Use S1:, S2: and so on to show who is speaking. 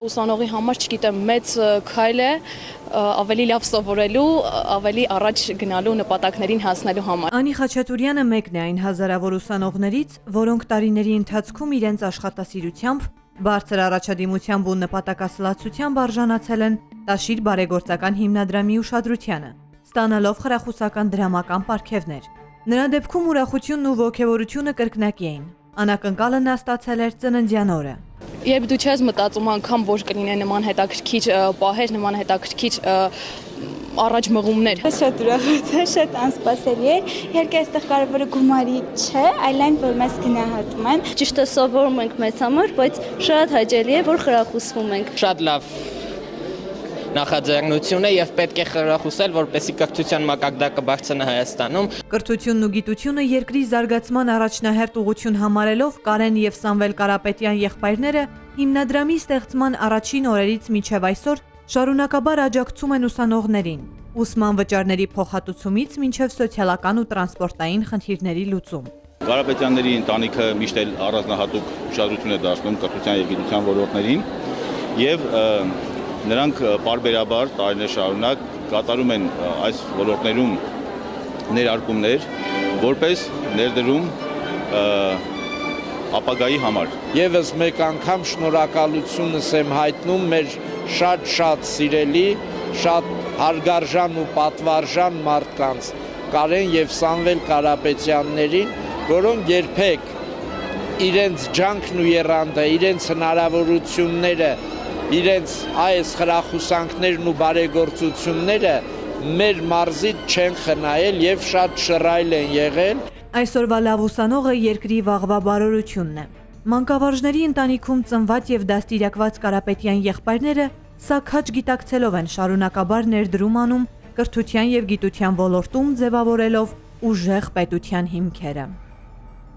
S1: Ուսանողի համար չգիտեմ, մեծ քայլ է ավելի լավ սովորելու, ավելի առաջ գնալու նպատակներին հասնելու համար։
S2: Անի Խաչատուրյանը մեկն է այն հազարավոր ուսանողներից, որոնք տարիների ընթացքում իրենց աշխատասիրությամբ, բարձր առաջադիմությամբ ու նպատակասլացությամբ արժանացել են Տաշիր բարեգործական հիմնադրամի ուշադրությանը, ստանալով խրախուսական դրամական պարգևներ։ Նրա դեպքում ուրախությունն ու ոգևորությունը կրկնակի էին։ Անակնկալը նա ստացել էր ծննդյան օրը։
S1: Երբ դու չես մտածում անգամ, որ կլինեն նման հետաքրքիր պահեր, նման հետաքրքիր առաջ մղումներ։
S3: Շատ ուրախացա, շատ անսպասելի էր։ Իհարկե այստեղ կարևորը գումարի չէ, այլ այն, որ մեզ գնահատում են։
S4: Ճիշտ է, սովորում ենք մեզ համար, բայց շատ հաճելի է, որ խրախուսվում ենք։
S5: Շատ լավ նախաձեռնություն է եւ պետք է խրախուսել, որպեսզի կրթության մակարդակը բարձրանա Հայաստանում։
S2: Կրթությունն ու գիտությունը երկրի զարգացման առաջնահերթ ուղղություն համարելով Կարեն եւ Սամվել Կարապետյան եղբայրները հիմնադրամի ստեղծման առաջին օրերից մինչև այսօր շարունակաբար աջակցում են ուսանողներին, ուսման վճարների փոխհատուցումից մինչև սոցիալական ու տրանսպորտային խնդիրների լուծում։
S6: Կարապետյանների ընտանիքը միշտ էլ առանձնահատուկ ուշադրություն է դարձնում կրթության եւ գիտության ոլորտներին եւ նրանք պարբերաբար տարիներ շարունակ կատարում են այս ոլորտներում ներարկումներ, որպես ներդրում ապագայի համար։
S7: Եվս մեկ անգամ շնորհակալությունս եմ հայտնում մեր շատ սիրելի, շատ հարգարժան ու պատվարժան մարդկանց, Կարեն եւ Սամվել Կարապետյաններին, որոնք երբեք իրենց ջանքն ու եռանդը, իրենց հնարավորությունները, իրենց այս խրախուսանքներն ու բարեգործությունները մեր մարզից չեն խնայել եւ շատ շռայլ են եղել։
S2: Այսօրվա լավ ուսանողը երկրի վաղվա բարօրությունն է։ Մանկավարժների ընտանիքում ծնված եւ դաստիարակված Կարապետյան եղբայրները սա քաջ գիտակցելով են շարունակաբար ներդրում անում կրթության եւ գիտության ոլորտում ձևավորելով ուժեղ պետության հիմքերը։